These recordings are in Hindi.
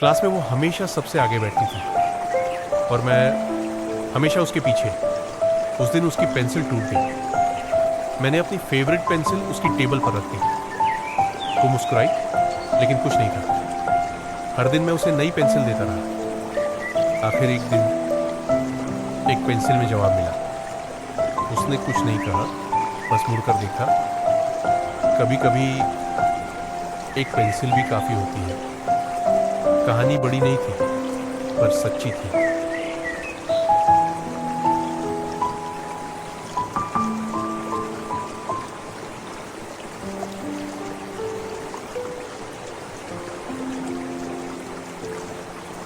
क्लास में वो हमेशा सबसे आगे बैठती थी और मैं हमेशा उसके पीछे। उस दिन उसकी पेंसिल टूट गई। मैंने अपनी फेवरेट पेंसिल उसकी टेबल पर रख दी। वो मुस्कुराई लेकिन कुछ नहीं कहा। हर दिन मैं उसे नई पेंसिल देता रहा। आखिर एक दिन एक पेंसिल में जवाब मिला। उसने कुछ नहीं कहा, बस मुड़कर देखा। कभी कभी एक पेंसिल भी काफी होती है। कहानी बड़ी नहीं थी पर सच्ची थी।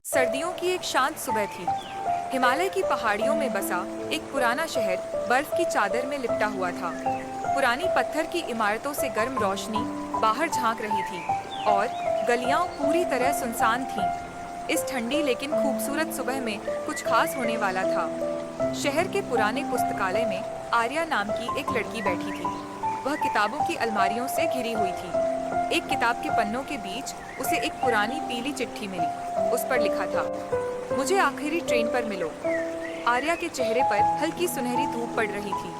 सर्दियों की एक शांत सुबह थी। हिमालय की पहाड़ियों में बसा एक पुराना शहर बर्फ की चादर में लिपटा हुआ था। पुरानी पत्थर की इमारतों से गर्म रोशनी बाहर झांक रही थी और गलियां पूरी तरह सुनसान थीं। इस ठंडी लेकिन खूबसूरत सुबह में कुछ खास होने वाला था। शहर के पुराने पुस्तकालय में आर्या नाम की एक लड़की बैठी थी। वह किताबों की अलमारियों से घिरी हुई थी। एक किताब के पन्नों के बीच उसे एक पुरानी पीली चिट्ठी मिली। उस पर लिखा था, मुझे आखिरी ट्रेन पर मिलो। आर्या के चेहरे पर हल्की सुनहरी धूप पड़ रही थी।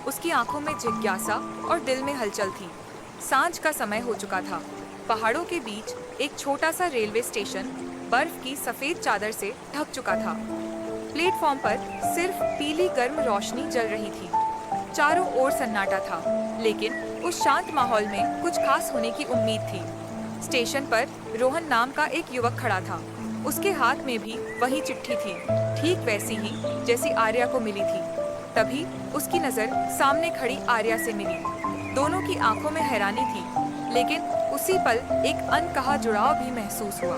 उसकी आंखों में जिज्ञासा और दिल में हलचल थी। सांझ का समय हो चुका था। पहाड़ों के बीच एक छोटा सा रेलवे स्टेशन बर्फ की सफेद चादर से ढक चुका था। प्लेटफॉर्म पर सिर्फ पीली गर्म रोशनी जल रही थी। चारों ओर सन्नाटा था, लेकिन उस शांत माहौल में कुछ खास होने की उम्मीद थी। स्टेशन पर रोहन नाम का एक युवक खड़ा था। उसके हाथ में भी वही चिट्ठी थी, ठीक वैसी ही जैसी आर्या को मिली थी। तभी उसकी नजर सामने खड़ी आर्या से मिली। दोनों की आंखों में हैरानी थी, लेकिन उसी पल एक अनकहा जुड़ाव भी महसूस हुआ।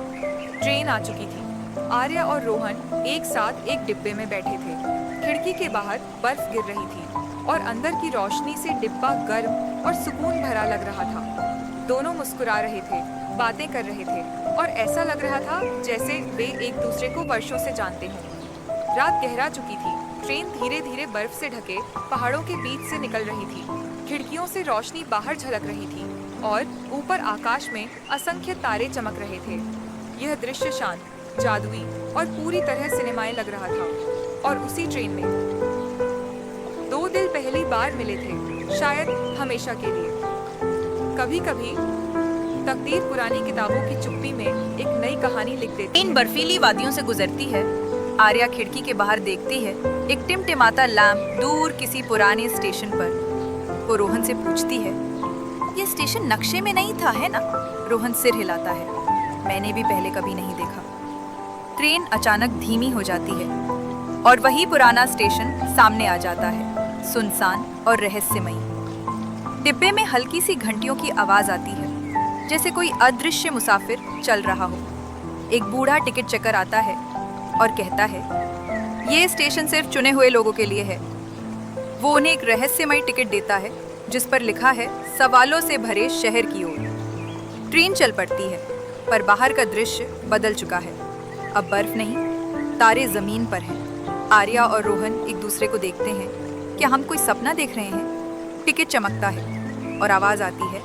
ट्रेन आ चुकी थी। आर्या और रोहन एक साथ एक डिब्बे में बैठे थे। खिड़की के बाहर बर्फ गिर रही थी और अंदर की रोशनी से डिब्बा गर्म और सुकून भरा लग रहा था। दोनों मुस्कुरा रहे थे, बातें कर रहे थे और ऐसा लग रहा था जैसे वे एक दूसरे को वर्षों से जानते हों। रात गहरा चुकी थी। ट्रेन धीरे धीरे बर्फ से ढके पहाड़ों के बीच से निकल रही थी। खिड़कियों से रोशनी बाहर झलक रही थी और ऊपर आकाश में असंख्य तारे चमक रहे थे। यह दृश्य शांत, जादुई और पूरी तरह सिनेमाई लग रहा था। और उसी ट्रेन में दो दिल पहली बार मिले थे, शायद हमेशा के लिए। कभी कभी तकदीर पुरानी किताबों की चुप्पी में एक नई कहानी लिख देती। इन बर्फीली वादियों से गुजरती है। आर्या खिड़की के बाहर देखती है एक टिमटिमाता लैंप दूर किसी पुराने स्टेशन पर। वो रोहन से पूछती है, ये स्टेशन नक्शे में नहीं था, है ना? रोहन सिर हिलाता है, मैंने भी पहले कभी नहीं देखा। ट्रेन अचानक धीमी हो जाती है और वही पुराना स्टेशन सामने आ जाता है, सुनसान और रहस्यमयी। डिब्बे में हल्की सी घंटियों की आवाज आती है, जैसे कोई अदृश्य मुसाफिर चल रहा हो। एक बूढ़ा टिकट चेकर आता है और कहता है, ये स्टेशन सिर्फ चुने हुए लोगों के लिए है। वो उन्हें एक रहस्यमयी टिकट देता है जिस पर लिखा है, सवालों से भरे शहर की ओर। ट्रेन चल पड़ती है, पर बाहर का दृश्य बदल चुका है। अब बर्फ नहीं, तारे जमीन पर हैं। आर्या और रोहन एक दूसरे को देखते हैं। क्या हम कोई सपना देख रहे हैं? टिकट चमकता है और आवाज आती है,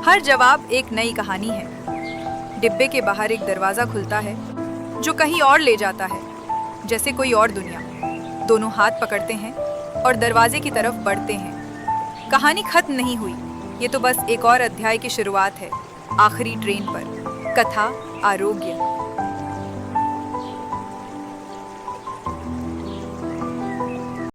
हर जवाब एक नई कहानी है। डिब्बे के बाहर एक दरवाजा खुलता है जो कहीं और ले जाता है, जैसे कोई और दुनिया। दोनों हाथ पकड़ते हैं और दरवाजे की तरफ बढ़ते हैं। कहानी खत्म नहीं हुई, ये तो बस एक और अध्याय की शुरुआत है। आखिरी ट्रेन पर कथा आरोग्य।